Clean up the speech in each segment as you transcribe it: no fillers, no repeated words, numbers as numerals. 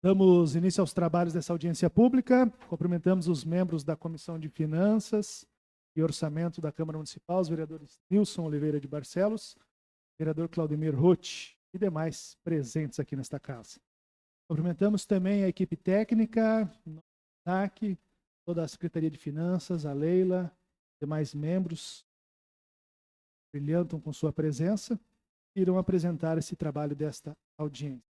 Damos início aos trabalhos dessa audiência pública. Cumprimentamos os membros da Comissão de Finanças e Orçamento da Câmara Municipal, os vereadores Nilson Oliveira de Barcelos, vereador Claudemir Roth e demais presentes aqui nesta casa. Cumprimentamos também a equipe técnica, o DAC, toda a Secretaria de Finanças, a Leila, demais membros brilhantam com sua presença e irão apresentar esse trabalho desta audiência.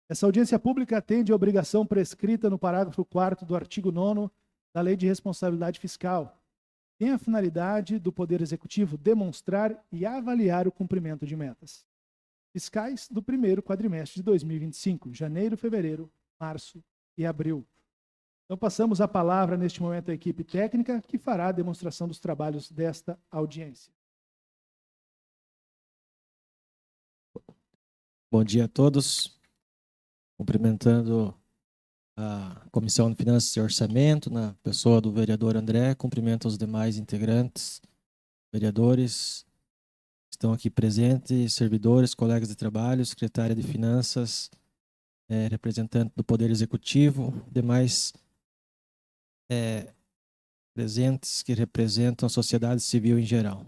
Essa audiência pública atende à obrigação prescrita no parágrafo 4º do artigo 9º da Lei de Responsabilidade Fiscal. Tem a finalidade do Poder Executivo demonstrar e avaliar o cumprimento de metas fiscais do primeiro quadrimestre de 2025, janeiro, fevereiro, março e abril. Então, passamos a palavra neste momento à equipe técnica, que fará a demonstração dos trabalhos desta audiência. Bom dia a todos. Cumprimentando a Comissão de Finanças e Orçamento, na pessoa do vereador André, cumprimento os demais integrantes, vereadores que estão aqui presentes, servidores, colegas de trabalho, secretária de Finanças, representante do Poder Executivo, demais presentes que representam a sociedade civil em geral.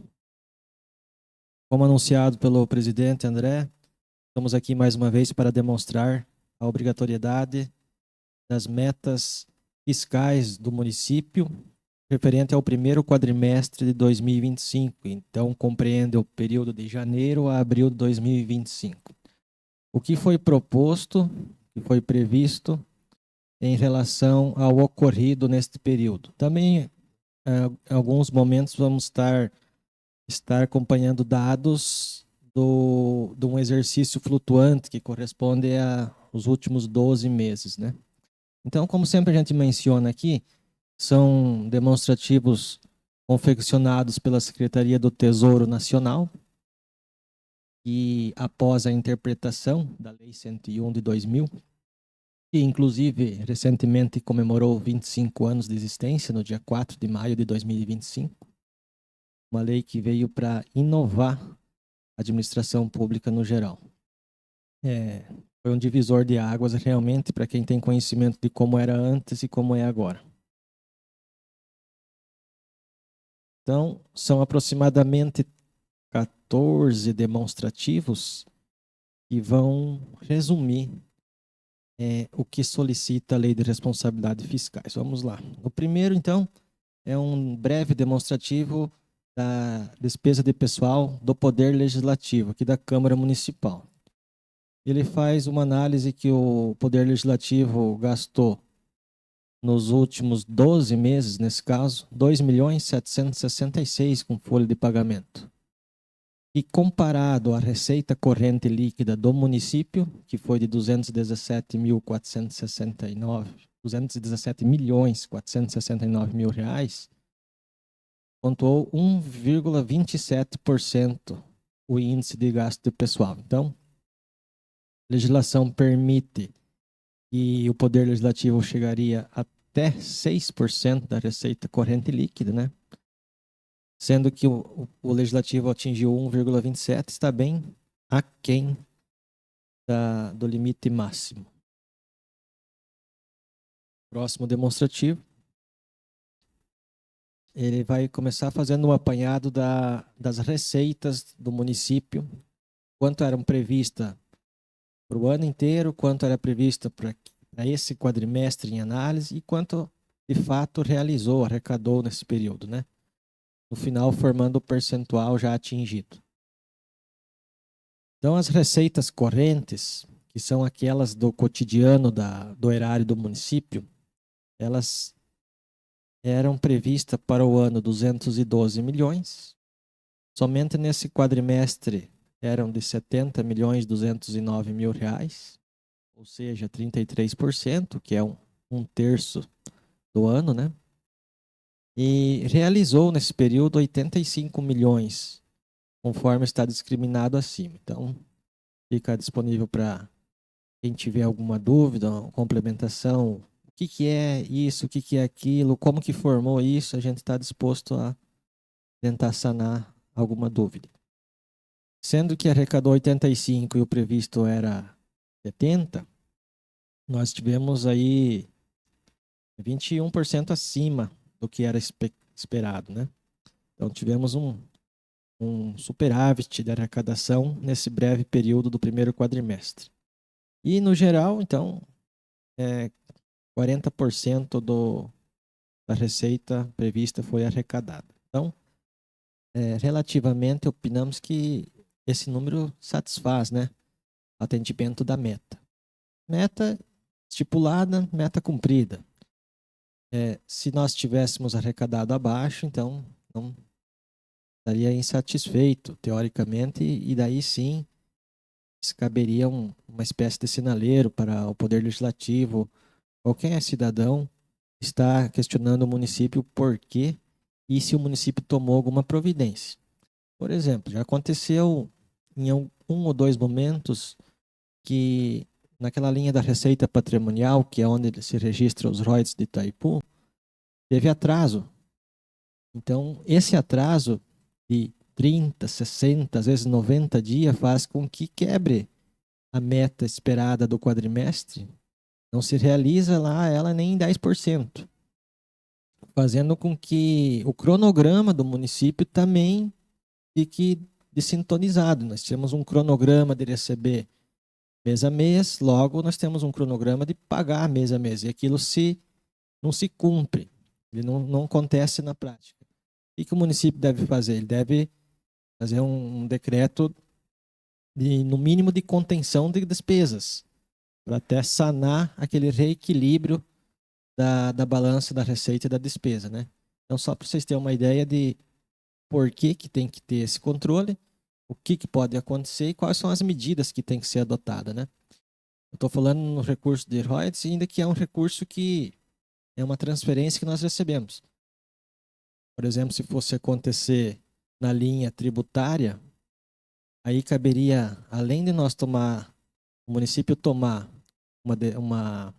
Como anunciado pelo presidente André, estamos aqui mais uma vez para demonstrar a obrigatoriedade das metas fiscais do município referente ao primeiro quadrimestre de 2025. Então, compreende o período de janeiro a abril de 2025. O que foi proposto, o que foi previsto em relação ao ocorrido neste período. Também, em alguns momentos, vamos estar acompanhando dados de um exercício flutuante que corresponde aos últimos 12 meses, né? Então, como sempre a gente menciona aqui, são demonstrativos confeccionados pela Secretaria do Tesouro Nacional e após a interpretação da Lei 101 de 2000, que inclusive recentemente comemorou 25 anos de existência no dia 4 de maio de 2025, uma lei que veio para inovar a administração pública no geral. Foi um divisor de águas realmente para quem tem conhecimento de como era antes e como é agora. Então, são aproximadamente 14 demonstrativos que vão resumir o que solicita a Lei de Responsabilidade Fiscais. Vamos lá. O primeiro, então, é um breve demonstrativo da despesa de pessoal do Poder Legislativo, aqui da Câmara Municipal. Ele faz uma análise que o Poder Legislativo gastou nos últimos 12 meses, nesse caso, 2.766 com folha de pagamento. E comparado à receita corrente líquida do município, que foi de 217.469 mil reais, pontuou 1,27% o índice de gasto de pessoal. Então, a legislação permite que o Poder Legislativo chegaria até 6% da receita corrente líquida, né? Sendo que o Legislativo atingiu 1,27%, está bem aquém do limite máximo. Próximo demonstrativo. Ele vai começar fazendo um apanhado das receitas do município, quanto eram previstas para o ano inteiro, quanto era prevista para esse quadrimestre em análise e quanto de fato realizou, arrecadou nesse período, né? No final, formando o percentual já atingido. Então, as receitas correntes, que são aquelas do cotidiano do erário do município, elas eram previstas para o ano 212 milhões. Somente nesse quadrimestre eram de 70.209 mil reais, ou seja, 33%, que é um terço do ano, né? E realizou nesse período 85 milhões, conforme está discriminado acima. Então, fica disponível para quem tiver alguma dúvida, complementação, o que é isso, o que é aquilo, como que formou isso, a gente está disposto a tentar sanar alguma dúvida. Sendo que arrecadou 85 e o previsto era 70, nós tivemos aí 21% acima do que era esperado, né? Então tivemos um superávit de arrecadação nesse breve período do primeiro quadrimestre. E no geral, então, 40% da receita prevista foi arrecadada. Então, relativamente, opinamos que esse número satisfaz, né, o atendimento da meta. Meta estipulada, meta cumprida. Se nós tivéssemos arrecadado abaixo, então não estaria insatisfeito, teoricamente, e daí sim caberia uma espécie de sinaleiro para o Poder Legislativo. Qualquer cidadão está questionando o município por quê e se o município tomou alguma providência. Por exemplo, já aconteceu em um ou dois momentos que naquela linha da receita patrimonial, que é onde se registra os royalties de Itaipu, teve atraso. Então, esse atraso de 30, 60, às vezes 90 dias faz com que quebre a meta esperada do quadrimestre. Não se realiza lá ela nem em 10%, fazendo com que o cronograma do município também fique desintonizado. Nós temos um cronograma de receber mês a mês, logo nós temos um cronograma de pagar mês a mês, e aquilo não se cumpre, ele não acontece na prática. O que o município deve fazer? Ele deve fazer um decreto no mínimo de contenção de despesas, para até sanar aquele reequilíbrio da balança da receita e da despesa, né? Então, só para vocês terem uma ideia de por que tem que ter esse controle, o que pode acontecer e quais são as medidas que tem que ser adotadas, né? Eu estou falando no recurso de royalties, ainda que é um recurso que é uma transferência que nós recebemos. Por exemplo, se fosse acontecer na linha tributária, aí caberia, além de o município tomar uma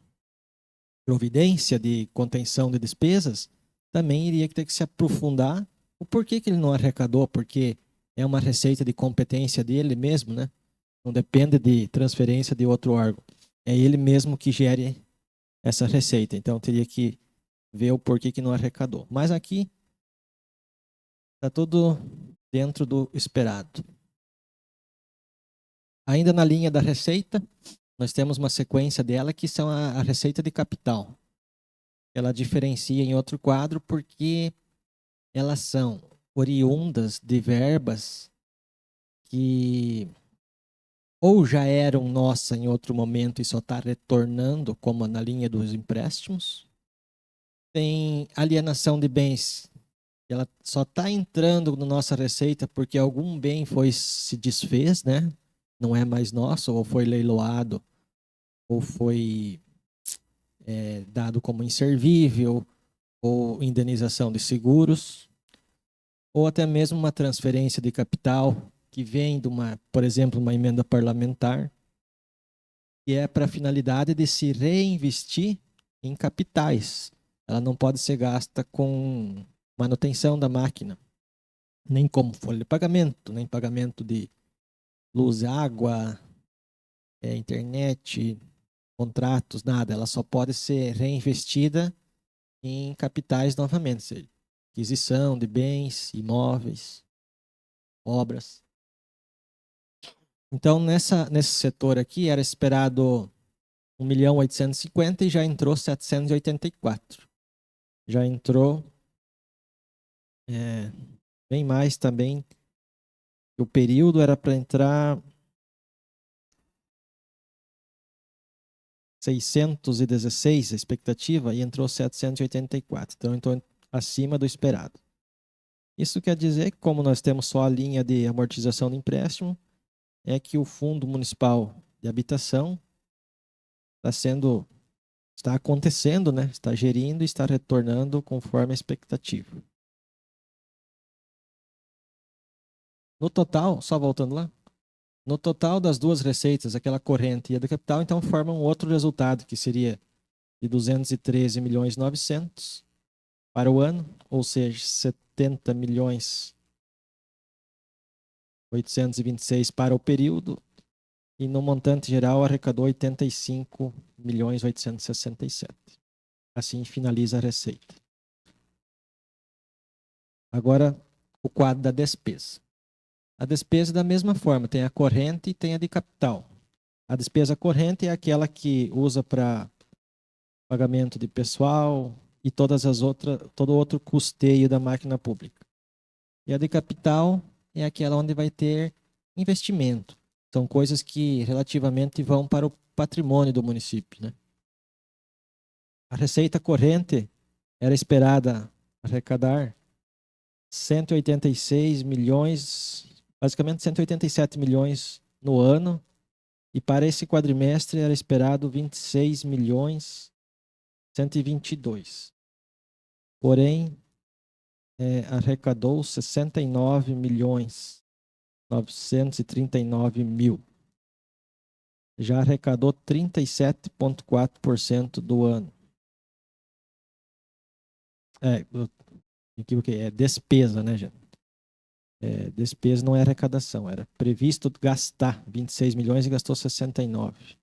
providência de contenção de despesas, também iria ter que se aprofundar o porquê que ele não arrecadou, porque é uma receita de competência dele mesmo, né? Não depende de transferência de outro órgão. É ele mesmo que gere essa receita. Então, teria que ver o porquê que não arrecadou. Mas aqui está tudo dentro do esperado. Ainda na linha da receita, nós temos uma sequência dela que são a receita de capital. Ela diferencia em outro quadro porque elas são oriundas de verbas que ou já eram nossa em outro momento e só está retornando, como na linha dos empréstimos. Tem alienação de bens, ela só está entrando na nossa receita porque algum bem se desfez, né? Não é mais nosso, ou foi leiloado, ou foi dado como inservível, ou indenização de seguros, ou até mesmo uma transferência de capital que vem de por exemplo, uma emenda parlamentar, que é para a finalidade de se reinvestir em capitais. Ela não pode ser gasta com manutenção da máquina, nem como folha de pagamento, nem pagamento de luz, água, internet, contratos, nada. Ela só pode ser reinvestida em capitais novamente, ou seja, aquisição de bens, imóveis, obras. Então, nesse setor aqui, era esperado 1.850.000 e já entrou 784. Já entrou bem mais também. O período era para entrar 616, a expectativa, e entrou 784. Então, entrou acima do esperado. Isso quer dizer que, como nós temos só a linha de amortização do empréstimo, é que o Fundo Municipal de Habitação está acontecendo, né? Está gerindo e está retornando conforme a expectativa. No total, só voltando lá, no total das duas receitas, aquela corrente e a do capital, então formam outro resultado, que seria de 213.900.000 para o ano, ou seja, 70.826.000 para o período, e no montante geral arrecadou 85.867. Assim finaliza a receita. Agora, o quadro da despesa. A despesa da mesma forma, tem a corrente e tem a de capital. A despesa corrente é aquela que usa para pagamento de pessoal e todas as outras, todo outro custeio da máquina pública. E a de capital é aquela onde vai ter investimento. São coisas que relativamente vão para o patrimônio do município, né? A receita corrente era esperada arrecadar 186 milhões, basicamente 187 milhões no ano, e para esse quadrimestre era esperado 26 milhões 122. Porém, arrecadou 69 milhões 939 mil. Já arrecadou 37,4% do ano. Eu equivoquei, é despesa, né, gente? Despesa não é arrecadação, era previsto gastar 26 milhões e gastou 69.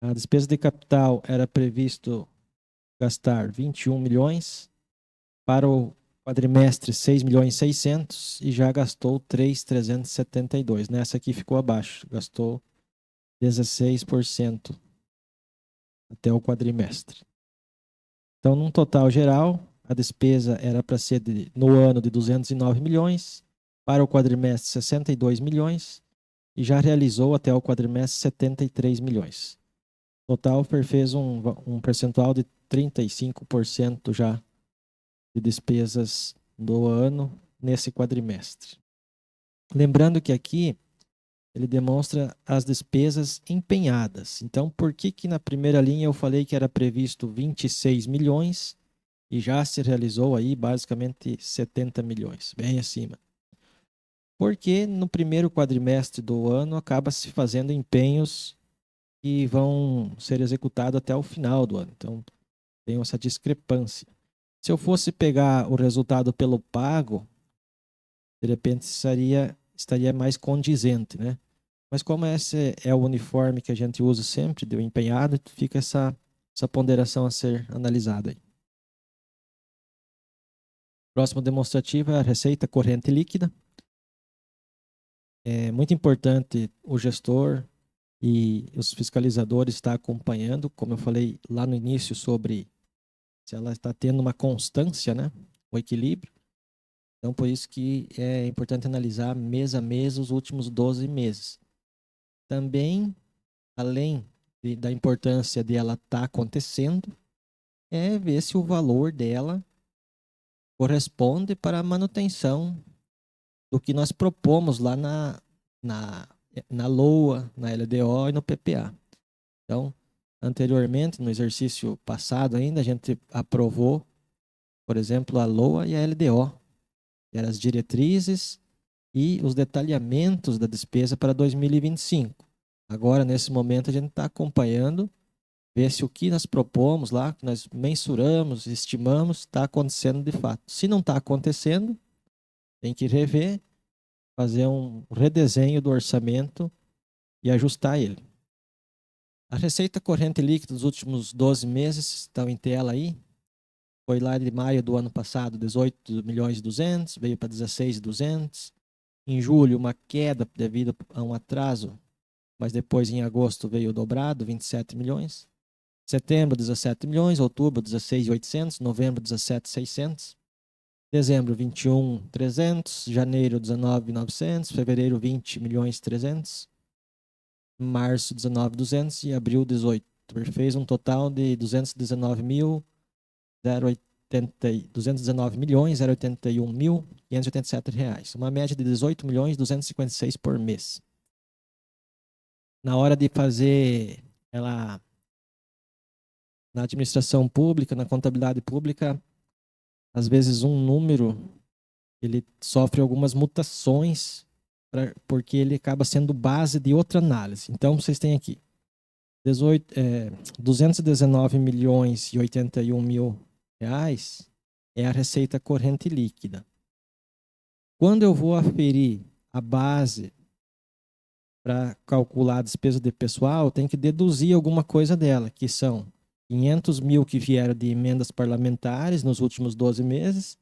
A despesa de capital era previsto gastar 21 milhões, para o quadrimestre 6 milhões e 600 e já gastou 3.372. Nessa aqui ficou abaixo, gastou 16% até o quadrimestre. Então, num total geral, a despesa era para ser no ano de 209 milhões, para o quadrimestre 62 milhões e já realizou até o quadrimestre 73 milhões. Total fez um percentual de 35% já de despesas do ano nesse quadrimestre. Lembrando que aqui ele demonstra as despesas empenhadas. Então, por que na primeira linha eu falei que era previsto 26 milhões e já se realizou aí basicamente 70 milhões, bem acima? Porque no primeiro quadrimestre do ano acaba se fazendo empenhos que vão ser executados até o final do ano. Então, tem essa discrepância. Se eu fosse pegar o resultado pelo pago, de repente estaria mais condizente, né? Mas como esse é o uniforme que a gente usa sempre, do empenhado, fica essa ponderação a ser analisada aí. Próximo demonstrativo é a receita corrente líquida. É muito importante o gestor e os fiscalizadores estar acompanhando, como eu falei lá no início, sobre se ela está tendo uma constância, né? O equilíbrio. Então, por isso que é importante analisar mês a mês os últimos 12 meses. Também, além da importância de ela estar acontecendo, é ver se o valor dela corresponde para a manutenção do que nós propomos lá na LOA, na LDO e no PPA. Então, anteriormente, no exercício passado ainda, a gente aprovou, por exemplo, a LOA e a LDO, que eram as diretrizes e os detalhamentos da despesa para 2025. Agora, nesse momento, a gente está acompanhando, ver se o que nós propomos lá, que nós mensuramos, estimamos, está acontecendo de fato. Se não está acontecendo, tem que rever, fazer um redesenho do orçamento e ajustar ele. A receita corrente líquida dos últimos 12 meses estão em tela aí. Foi lá de maio do ano passado, 18 milhões e 200, veio para 16,200. Em julho, uma queda devido a um atraso, mas depois em agosto veio dobrado, 27 milhões. Setembro, 17 milhões. Outubro, 16,800. Novembro, 17,600. Dezembro, 21,300. Janeiro, 19,900. Fevereiro, 20 milhões 300. Março, 19,200. E abril, 18. Fez um total de 219 milhões 081.587 reais. Uma média de 18 milhões 256 por mês. Na hora de fazer ela na administração pública, na contabilidade pública, às vezes um número ele sofre algumas mutações porque ele acaba sendo base de outra análise. Então, vocês têm aqui 219 milhões e 81 mil reais é a receita corrente líquida. Quando eu vou aferir a base para calcular a despesa de pessoal, tem que deduzir alguma coisa dela, que são 500 mil que vieram de emendas parlamentares nos últimos 12 meses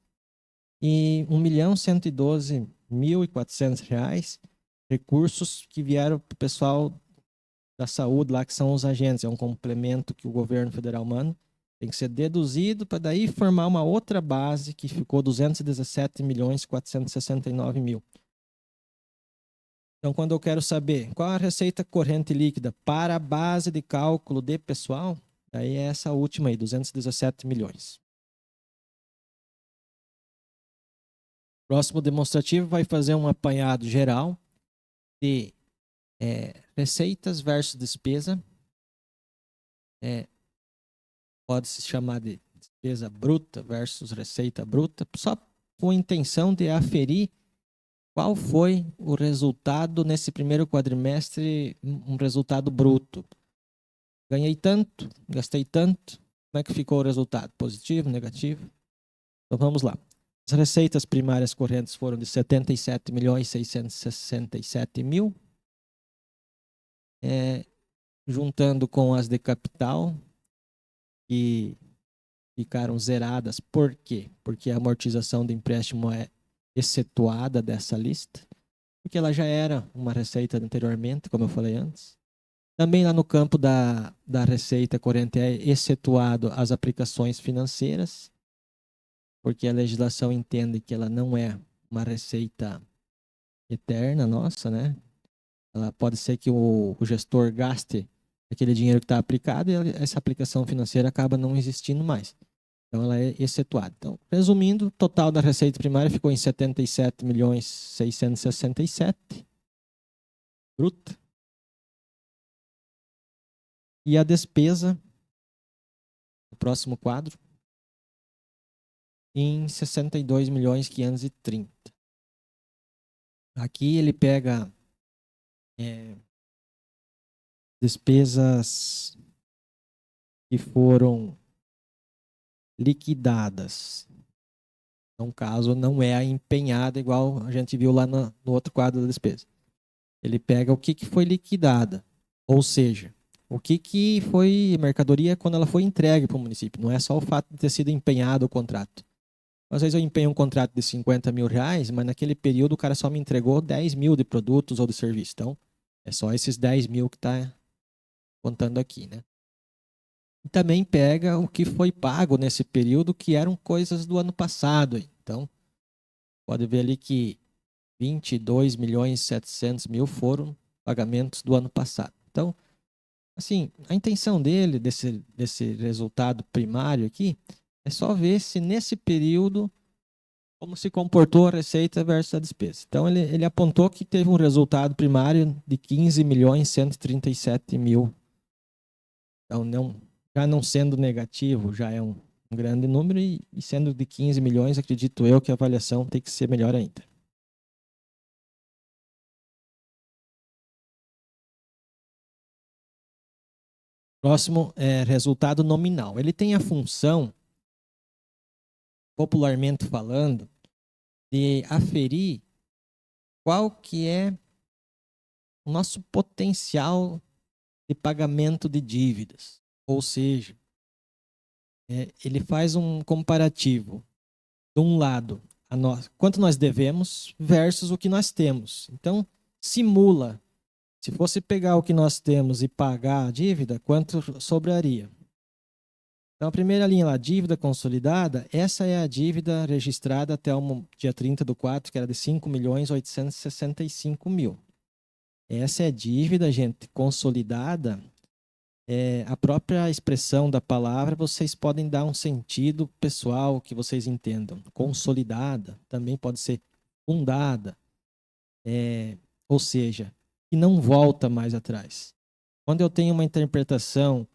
e 1.112.400 reais recursos que vieram para o pessoal da saúde lá, que são os agentes. É um complemento que o governo federal manda. Tem que ser deduzido para daí formar uma outra base que ficou 217.469.000. Então, quando eu quero saber qual a receita corrente líquida para a base de cálculo de pessoal, daí é essa última aí, 217 milhões. Próximo demonstrativo vai fazer um apanhado geral de receitas versus despesa. Pode se chamar de despesa bruta versus receita bruta, só com a intenção de aferir qual foi o resultado nesse primeiro quadrimestre, um resultado bruto. Ganhei tanto, gastei tanto, como é que ficou o resultado? Positivo, negativo? Então vamos lá. As receitas primárias correntes foram de 77.667.000. Juntando com as de capital, que ficaram zeradas. Por quê? Porque a amortização do empréstimo é excetuada dessa lista, porque ela já era uma receita anteriormente, como eu falei antes. Também lá no campo da receita corrente é excetuado as aplicações financeiras, porque a legislação entende que ela não é uma receita eterna nossa, né? Ela pode ser que o gestor gaste aquele dinheiro que está aplicado e essa aplicação financeira acaba não existindo mais. Então, ela é excetuada. Então, resumindo, o total da receita primária ficou em 77.667.000 bruta. E a despesa, o próximo quadro, em 62.530.000. Aqui ele pega despesas que foram liquidadas. Então, caso não é empenhada, igual a gente viu lá no outro quadro da despesa. Ele pega o que foi liquidada, ou seja, o que foi mercadoria quando ela foi entregue para o município. Não é só o fato de ter sido empenhado o contrato. Às vezes eu empenho um contrato de 50 mil reais, mas naquele período o cara só me entregou 10 mil de produtos ou de serviço. Então, é só esses 10 mil que está contando aqui, né? E também pega o que foi pago nesse período, que eram coisas do ano passado. Então, pode ver ali que 22.700.000 foram pagamentos do ano passado. Então, assim, a intenção dele, desse resultado primário aqui, é só ver se nesse período como se comportou a receita versus a despesa. Então, ele apontou que teve um resultado primário de 15.137.000. Então, já não sendo negativo, já é um grande número, e sendo de 15 milhões, acredito eu que a avaliação tem que ser melhor ainda. Próximo é resultado nominal. Ele tem a função, popularmente falando, de aferir qual que é o nosso potencial de pagamento de dívidas. Ou seja, ele faz um comparativo. De um lado, quanto nós devemos versus o que nós temos. Então, simula. Se fosse pegar o que nós temos e pagar a dívida, quanto sobraria? Então, a primeira linha lá, dívida consolidada, essa é a dívida registrada até o dia 30/4, que era de 5.865.000. Essa é a dívida, gente, consolidada. A própria expressão da palavra, vocês podem dar um sentido pessoal que vocês entendam. Consolidada, também pode ser fundada. Ou seja, que não volta mais atrás. Quando eu tenho uma interpretação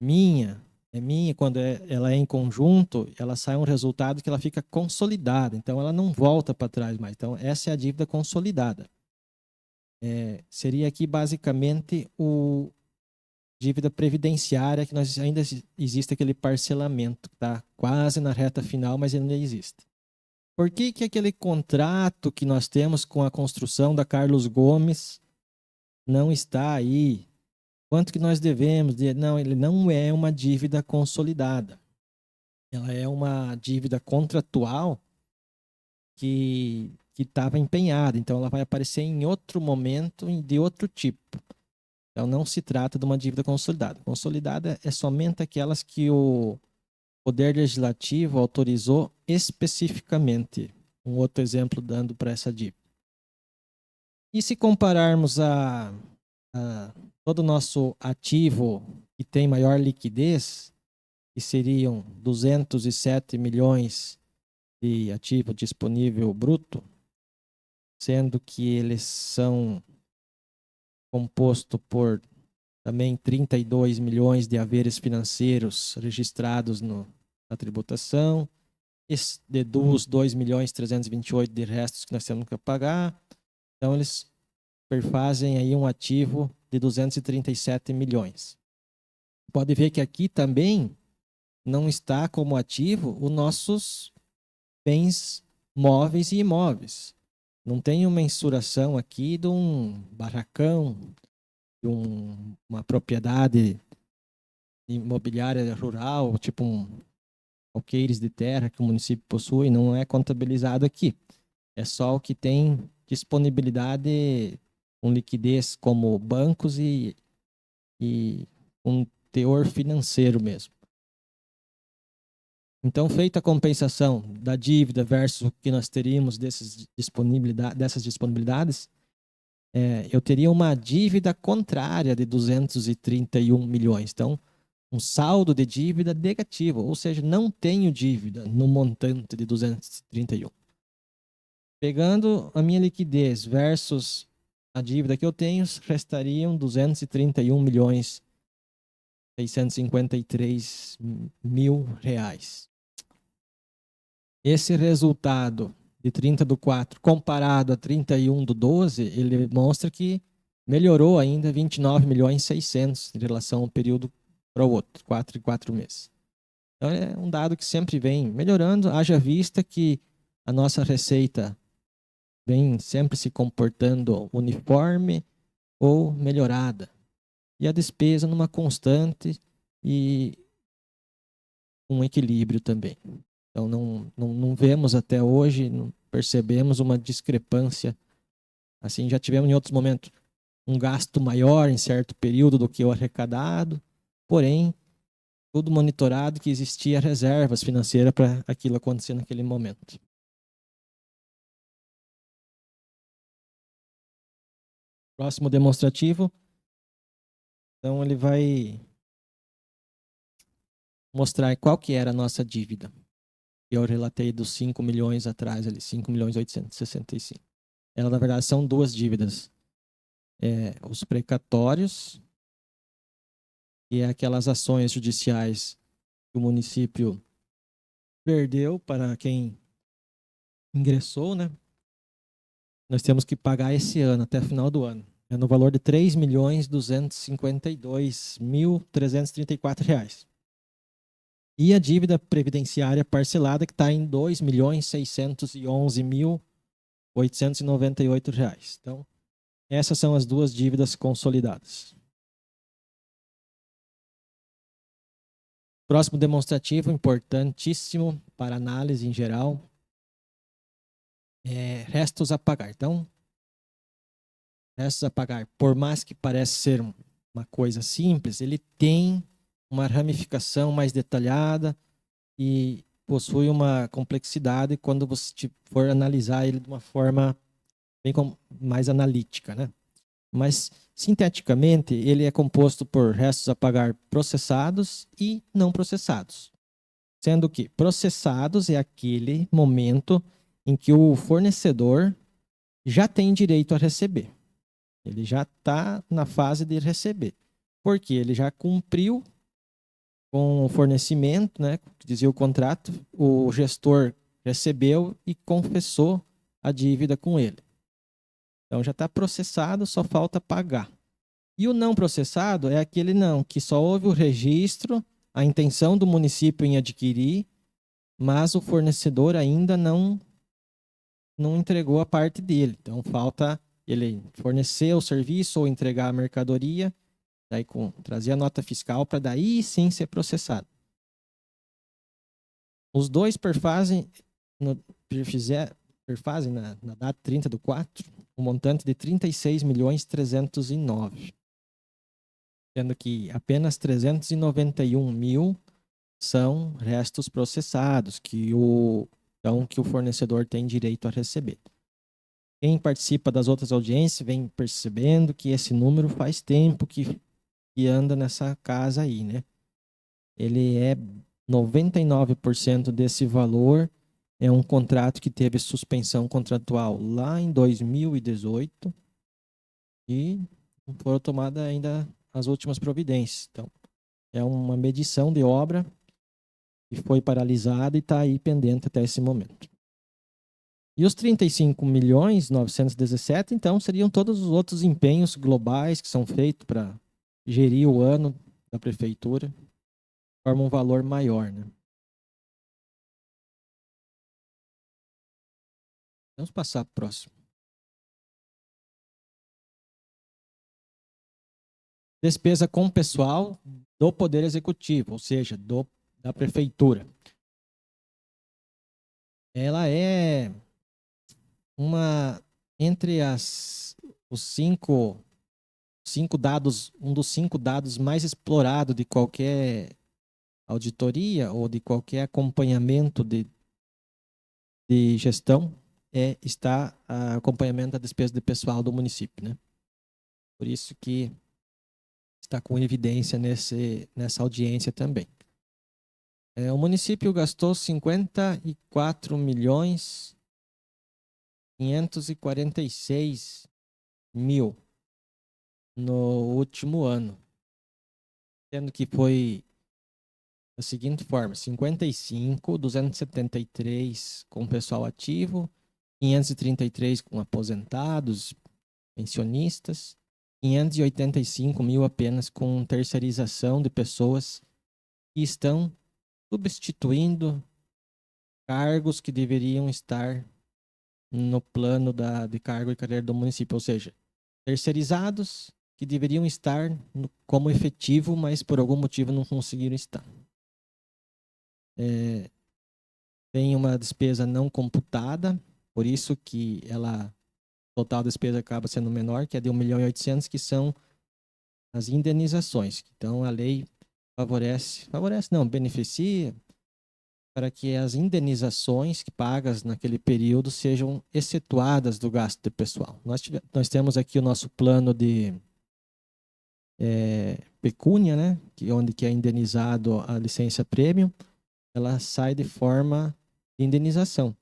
minha, quando ela é em conjunto, ela sai um resultado que ela fica consolidada. Então, ela não volta para trás mais. Então, essa é a dívida consolidada. Seria aqui, basicamente, dívida previdenciária, que nós ainda existe aquele parcelamento, que está quase na reta final, mas ainda existe. Por que aquele contrato que nós temos com a construção da Carlos Gomes não está aí. Quanto que nós devemos? Não, ele não é uma dívida consolidada. Ela é uma dívida contratual que estava empenhada. Então, ela vai aparecer em outro momento de outro tipo. Então, não se trata de uma dívida consolidada. Consolidada é somente aquelas que o Poder Legislativo autorizou especificamente. Um outro exemplo dando para essa dívida. E se compararmos a todo o nosso ativo que tem maior liquidez, que seriam 207 milhões de ativo disponível bruto, sendo que eles são compostos por também 32 milhões de haveres financeiros registrados na tributação, deduz 2 milhões 328 de restos que nós temos que pagar. Então, eles perfazem aí um ativo de 237 milhões. Pode ver que aqui também não está como ativo os nossos bens móveis e imóveis. Não tem uma mensuração aqui de um barracão, de uma propriedade imobiliária rural, tipo alqueires de terra que o município possui, não é contabilizado aqui. É só o que tem disponibilidade com liquidez como bancos e um teor financeiro mesmo. Então, feita a compensação da dívida versus o que nós teríamos dessas disponibilidades, eu teria uma dívida contrária de 231 milhões. Então, um saldo de dívida negativo, ou seja, não tenho dívida no montante de 231. Pegando a minha liquidez versus a dívida que eu tenho, restariam 231 milhões 653 mil reais. Esse resultado de 30/4 comparado a 31/12, ele mostra que melhorou ainda 29 milhões 600 em relação ao período para o outro, 4 e 4 meses. Então é um dado que sempre vem melhorando, haja vista que a nossa receita vem sempre se comportando uniforme ou melhorada. E a despesa numa constante e um equilíbrio também. Então não vemos até hoje, não percebemos uma discrepância. Assim, já tivemos em outros momentos um gasto maior em certo período do que o arrecadado, porém, tudo monitorado que existia reservas financeiras para aquilo acontecer naquele momento. Próximo demonstrativo. Então, ele vai mostrar qual que era a nossa dívida. Eu relatei dos 5 milhões atrás, ali, 5 milhões 865. Ela, na verdade, são duas dívidas. Os precatórios e aquelas ações judiciais que o município perdeu para quem ingressou, né? Nós temos que pagar esse ano, até o final do ano. É no valor de R$ 3.252.334 reais. E a dívida previdenciária parcelada que está em R$ 2.611.898 reais. Então, essas são as duas dívidas consolidadas. Próximo demonstrativo, importantíssimo para análise em geral, restos a pagar. Então, restos a pagar, por mais que pareça ser uma coisa simples, ele tem uma ramificação mais detalhada e possui uma complexidade quando você for analisar ele de uma forma bem mais analítica, né? Mas, sinteticamente, ele é composto por restos a pagar processados e não processados. Sendo que processados é aquele momento em que o fornecedor já tem direito a receber. Ele já está na fase de receber. Porque ele já cumpriu com o fornecimento, né, que dizia o contrato, o gestor recebeu e confessou a dívida com ele. Então já está processado, só falta pagar. E o não processado é aquele não, que só houve o registro, a intenção do município em adquirir, mas o fornecedor ainda não entregou a parte dele. Então falta ele fornecer o serviço ou entregar a mercadoria, daí trazer a nota fiscal para daí sim ser processado. Os dois perfazem na data 30/4 um montante de 36.309.000, sendo que apenas 391.000 são restos processados que o fornecedor tem direito a receber. Quem participa das outras audiências vem percebendo que esse número faz tempo que anda nessa casa aí, né? Ele é 99% desse valor é um contrato que teve suspensão contratual lá em 2018 e não foram tomadas ainda as últimas providências. Então, é uma medição de obra que foi paralisada e está aí pendente até esse momento. E os 35.917.000, então, seriam todos os outros empenhos globais que são feitos para gerir o ano da prefeitura, forma um valor maior, né? Vamos passar para o próximo. Despesa com pessoal do Poder Executivo, ou seja, da prefeitura. Ela é entre os cinco dados, um dos 5 dados mais explorados de qualquer auditoria ou de qualquer acompanhamento de gestão, está o acompanhamento da despesa de pessoal do município, né? Por isso que está com evidência nessa audiência também. O município gastou 54.546.000 no último ano, sendo que foi da seguinte forma: 55.273 com pessoal ativo, 533 com aposentados, pensionistas, 585.000 apenas com terceirização de pessoas que estão substituindo cargos que deveriam estar no plano de cargo e carreira do município, ou seja, terceirizados que deveriam estar como efetivo, mas por algum motivo não conseguiram estar. Tem uma despesa não computada, por isso que total despesa acaba sendo menor, que é de 1.800.000, que são as indenizações. Então a lei beneficia para que as indenizações pagas naquele período sejam excetuadas do gasto de pessoal. Nós temos aqui o nosso plano de pecúnia, né? Onde é indenizado a licença premium, ela sai de forma de indenização.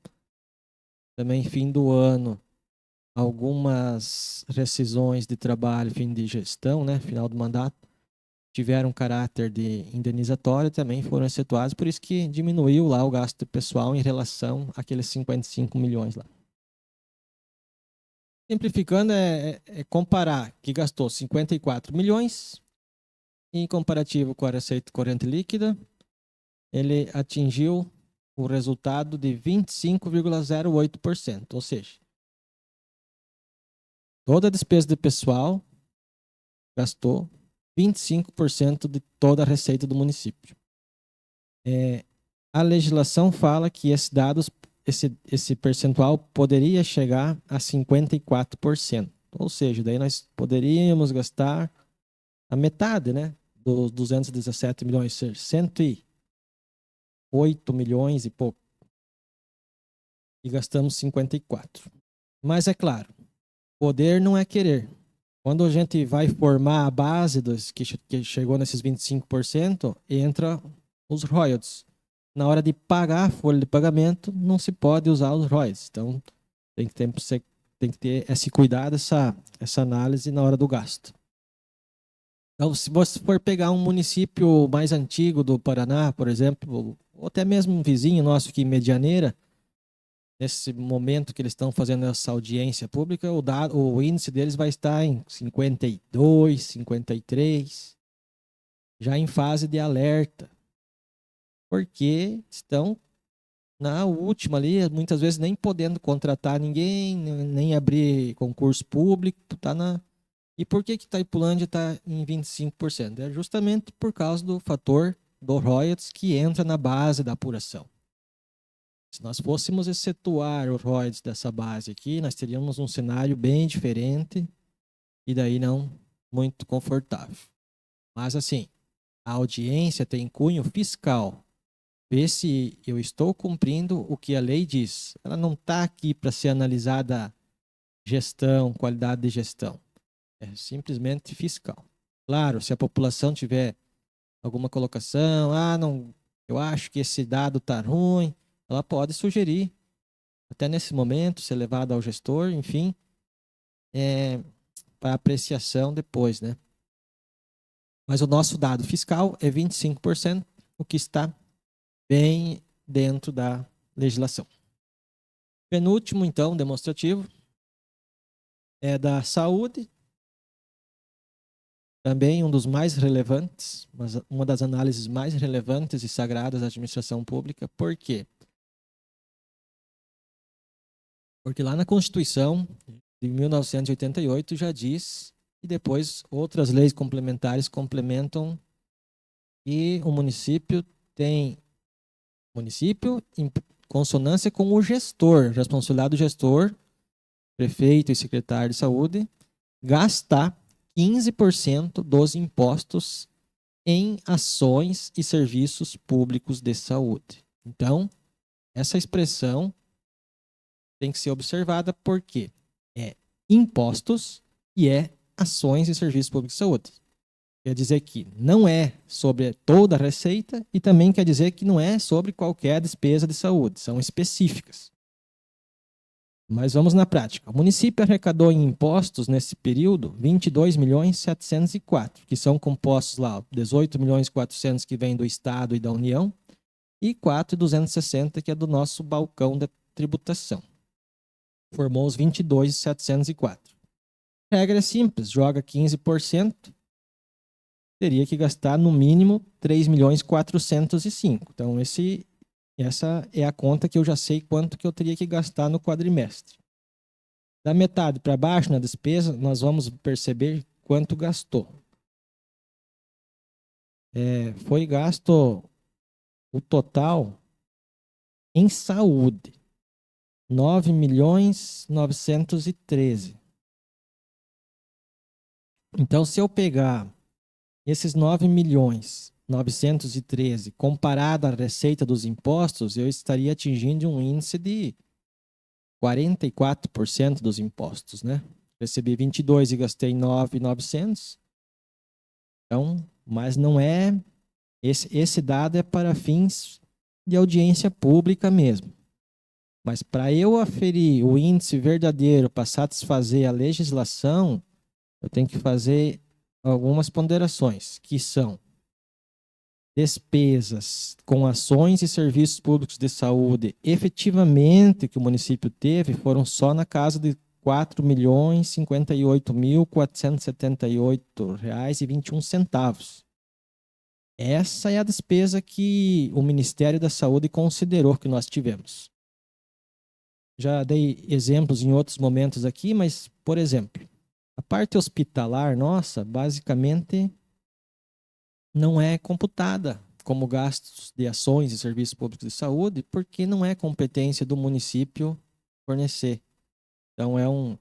Também, fim do ano, algumas rescisões de trabalho, fim de gestão, né? Final do mandato, tiveram caráter de indenizatório, também foram excetuados, por isso que diminuiu lá o gasto pessoal em relação àqueles 55 milhões lá. Simplificando, é comparar que gastou 54 milhões, em comparativo com a receita corrente líquida, ele atingiu o resultado de 25,08%, ou seja, toda a despesa de pessoal gastou 25% de toda a receita do município. A legislação fala que esse percentual poderia chegar a 54%. Ou seja, daí nós poderíamos gastar a metade, né, dos 217 milhões, ser 108 milhões e pouco. E gastamos 54. Mas é claro, poder não é querer. Quando a gente vai formar a base que chegou nesses 25%, entra os royalties. Na hora de pagar a folha de pagamento, não se pode usar os royalties. Então, tem que ter esse cuidado, essa análise na hora do gasto. Então, se você for pegar um município mais antigo do Paraná, por exemplo, ou até mesmo um vizinho nosso aqui em Medianeira, nesse momento que eles estão fazendo essa audiência pública, o índice deles vai estar em 52, 53, já em fase de alerta, porque estão na última ali, muitas vezes nem podendo contratar ninguém, nem abrir concurso público, tá na... E por que que Itaipulândia está em 25%? É justamente por causa do fator do royalties que entra na base da apuração. Se nós fôssemos excetuar os royalties dessa base aqui, nós teríamos um cenário bem diferente e daí não muito confortável. Mas assim, a audiência tem cunho fiscal. Ver se eu estou cumprindo o que a lei diz. Ela não está aqui para ser analisada gestão, qualidade de gestão. É simplesmente fiscal. Claro, se a população tiver alguma colocação, não, eu acho que esse dado está ruim, ela pode sugerir, até nesse momento, ser levado ao gestor, enfim, para apreciação depois, né? Mas o nosso dado fiscal é 25%, o que está bem dentro da legislação. Penúltimo, então, demonstrativo, é da saúde. Também um dos mais relevantes, uma das análises mais relevantes e sagradas da administração pública. Por quê? Porque lá na Constituição de 1988 já diz, e depois outras leis complementares complementam, que o município tem em consonância com o gestor, responsabilidade do gestor, prefeito e secretário de saúde, gastar 15% dos impostos em ações e serviços públicos de saúde. Então, essa expressão tem que ser observada porque é impostos e é ações e serviços públicos de saúde. Quer dizer que não é sobre toda a receita e também quer dizer que não é sobre qualquer despesa de saúde, são específicas. Mas vamos na prática. O município arrecadou em impostos nesse período 22.704, que são compostos lá 18.400 que vem do Estado e da União e 4.260 que é do nosso balcão da tributação. Formou os 22.704. Regra simples, joga 15%, teria que gastar no mínimo 3.405. Então essa é a conta que eu já sei quanto que eu teria que gastar no quadrimestre. Da metade para baixo na despesa, nós vamos perceber quanto gastou. Foi gasto o total em saúde, 9.913. Então, se eu pegar esses 9.913 comparado à receita dos impostos, eu estaria atingindo um índice de 44% dos impostos, né? Recebi 22 e gastei 9.900. Então, mas não é... Esse dado é para fins de audiência pública mesmo. Mas para eu aferir o índice verdadeiro para satisfazer a legislação, eu tenho que fazer algumas ponderações, que são despesas com ações e serviços públicos de saúde efetivamente que o município teve foram só na casa de R$ 4.058.478,21. Essa é a despesa que o Ministério da Saúde considerou que nós tivemos. Já dei exemplos em outros momentos aqui, mas, por exemplo, a parte hospitalar nossa, basicamente, não é computada como gastos de ações e serviços públicos de saúde, porque não é competência do município fornecer. Então, é um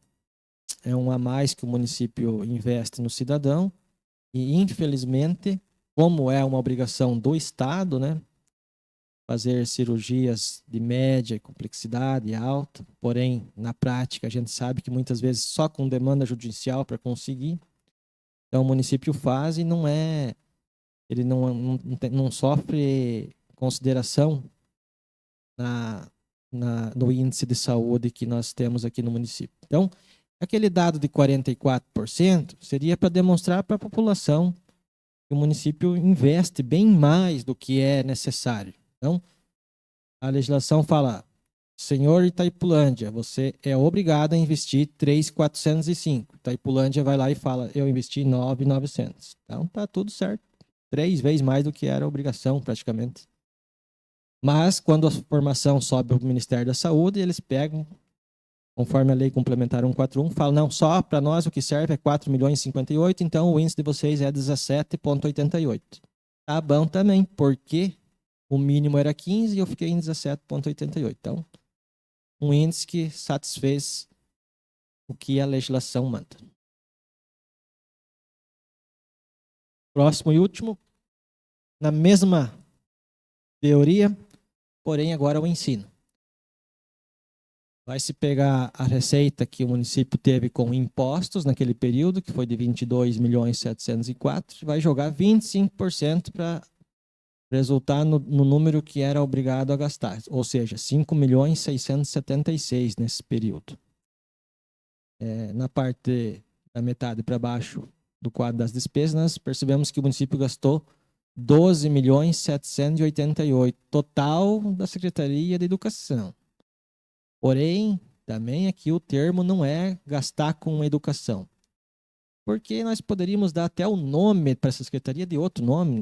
a mais que o município investe no cidadão e, infelizmente, como é uma obrigação do Estado, né, fazer cirurgias de média complexidade alta, porém, na prática, a gente sabe que muitas vezes só com demanda judicial para conseguir. Então, o município faz e ele não sofre consideração no índice de saúde que nós temos aqui no município. Então, aquele dado de 44% seria para demonstrar para a população que o município investe bem mais do que é necessário. Então, a legislação fala, senhor Itaipulândia, você é obrigado a investir 3.405. Itaipulândia vai lá e fala, eu investi 9.900. Então, tá tudo certo. 3 vezes mais do que era a obrigação, praticamente. Mas, quando a formação sobe para o Ministério da Saúde, eles pegam, conforme a Lei Complementar 141, falam, não, só para nós o que serve é 4.058.000, então o índice de vocês é 17,88. Tá bom também, porque o mínimo era 15 e eu fiquei em 17,88. Então, um índice que satisfez o que a legislação manda. Próximo e último, na mesma teoria, porém agora o ensino. Vai se pegar a receita que o município teve com impostos naquele período, que foi de 22.704.000, e vai jogar 25% para resultar no número que era obrigado a gastar, ou seja, 5.676.000 nesse período. Na parte da metade para baixo do quadro das despesas, nós percebemos que o município gastou 12.788.000, total da Secretaria de Educação. Porém, também aqui o termo não é gastar com educação. Porque nós poderíamos dar até o nome para essa secretaria de outro nome,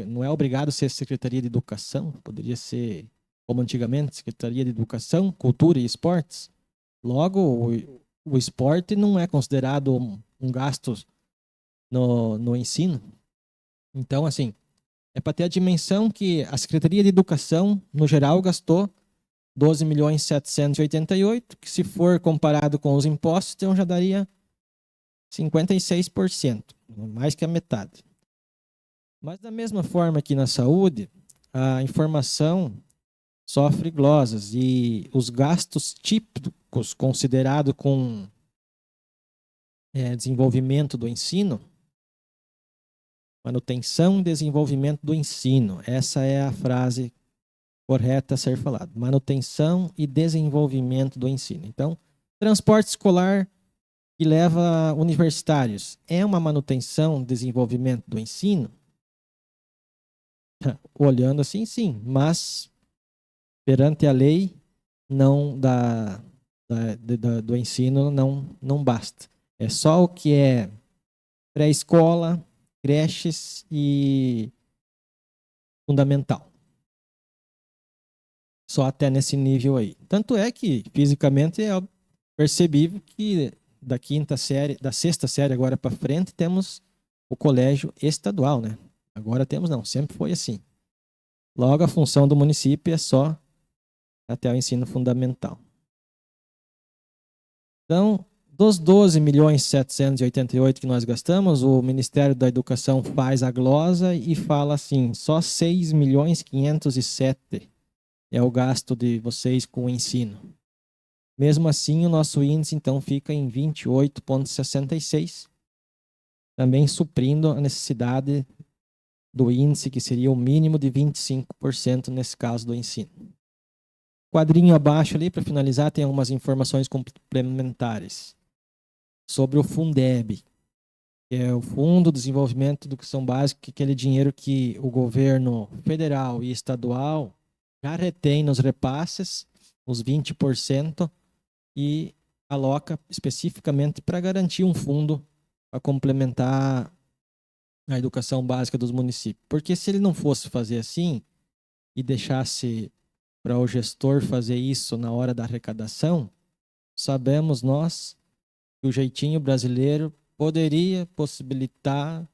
não é obrigado a ser Secretaria de Educação, poderia ser, como antigamente, Secretaria de Educação, Cultura e Esportes. Logo, o esporte não é considerado um gasto no ensino. Então, assim, é para ter a dimensão que a Secretaria de Educação, no geral, gastou 12.788.000, que se for comparado com os impostos, então já daria 56%, mais que a metade. Mas da mesma forma que na saúde, a informação sofre glosas e os gastos típicos considerados com desenvolvimento do ensino, manutenção e desenvolvimento do ensino, essa é a frase correta a ser falada, manutenção e desenvolvimento do ensino. Então, transporte escolar que leva universitários é uma manutenção, desenvolvimento do ensino? Olhando assim, sim, mas perante a lei não do ensino não basta. É só o que é pré-escola, creches e fundamental. Só até nesse nível aí. Tanto é que fisicamente é percebível que da sexta série agora para frente temos o colégio estadual, né? Agora temos não, sempre foi assim. Logo a função do município é só até o ensino fundamental. Então, dos 12.788.000 que nós gastamos, o Ministério da Educação faz a glosa e fala assim, só 6.507.000 é o gasto de vocês com o ensino. Mesmo assim, o nosso índice, então, fica em 28,66, também suprindo a necessidade do índice, que seria o mínimo de 25% nesse caso do ensino. Quadrinho abaixo ali, para finalizar, tem algumas informações complementares sobre o Fundeb, que é o Fundo de Desenvolvimento de Educação Básica, aquele dinheiro que o governo federal e estadual já retém nos repasses, os 20%, e aloca especificamente para garantir um fundo para complementar a educação básica dos municípios. Porque se ele não fosse fazer assim e deixasse para o gestor fazer isso na hora da arrecadação, sabemos nós que o jeitinho brasileiro poderia possibilitar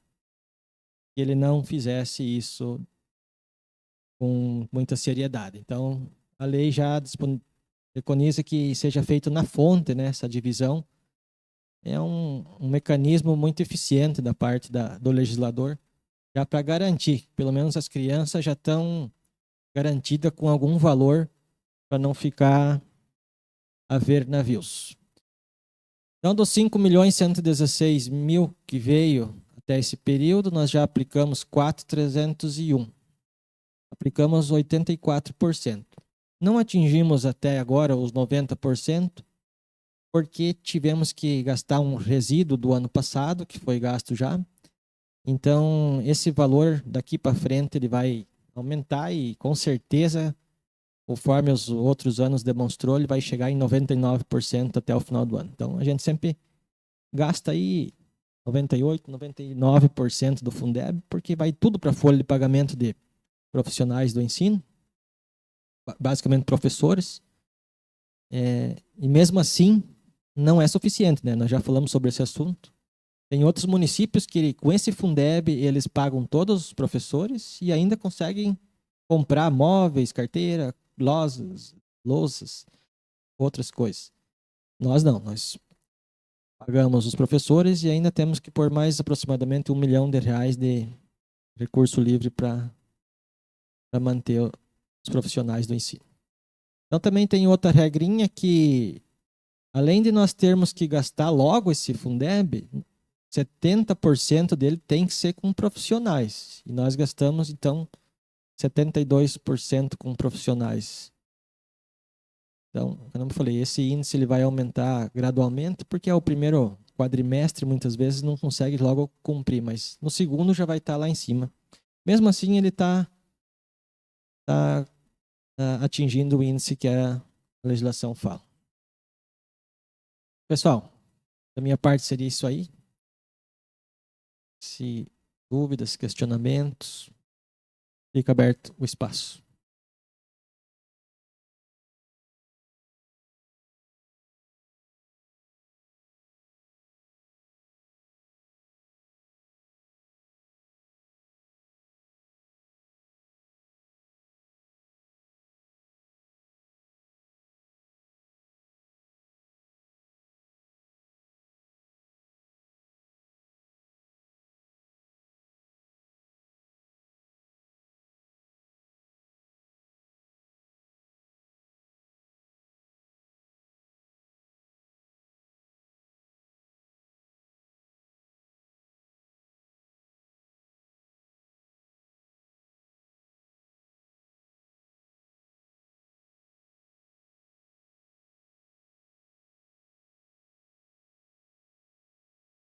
que ele não fizesse isso com muita seriedade. Então, a lei já preconiza que seja feito na fonte, né, essa divisão. É um mecanismo muito eficiente da parte do legislador, já para garantir, pelo menos as crianças já estão garantidas com algum valor para não ficar a ver navios. Então, dos 5.116.000 que veio até esse período, nós já aplicamos 4.301. Aplicamos 84%. Não atingimos até agora os 90%, porque tivemos que gastar um resíduo do ano passado, que foi gasto já. Então, esse valor daqui para frente ele vai aumentar e, com certeza, conforme os outros anos demonstrou, ele vai chegar em 99% até o final do ano. Então, a gente sempre gasta aí 98%, 99% do Fundeb, porque vai tudo para a folha de pagamento de profissionais do ensino. basicamente professores. E mesmo assim, não é suficiente, né? Nós já falamos sobre esse assunto. Tem outros municípios que, com esse Fundeb, eles pagam todos os professores e ainda conseguem comprar móveis, carteira, lousas, outras coisas. Nós não, nós pagamos os professores e ainda temos que pôr mais aproximadamente R$1 milhão de recurso livre para manter os profissionais do ensino. Então também tem outra regrinha que, além de nós termos que gastar logo esse Fundeb, 70% dele tem que ser com profissionais. E nós gastamos, então, 72% com profissionais. Então, como eu falei, esse índice ele vai aumentar gradualmente, porque é o primeiro quadrimestre, muitas vezes, não consegue logo cumprir, mas no segundo já vai estar lá em cima. Mesmo assim, ele está atingindo o índice que a legislação fala. Pessoal, da minha parte seria isso aí. Se dúvidas, questionamentos, fica aberto o espaço.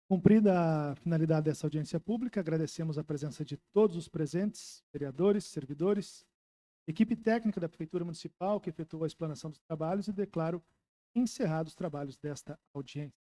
Cumprida a finalidade dessa audiência pública, agradecemos a presença de todos os presentes, vereadores, servidores, equipe técnica da Prefeitura Municipal que efetuou a explanação dos trabalhos e declaro encerrados os trabalhos desta audiência.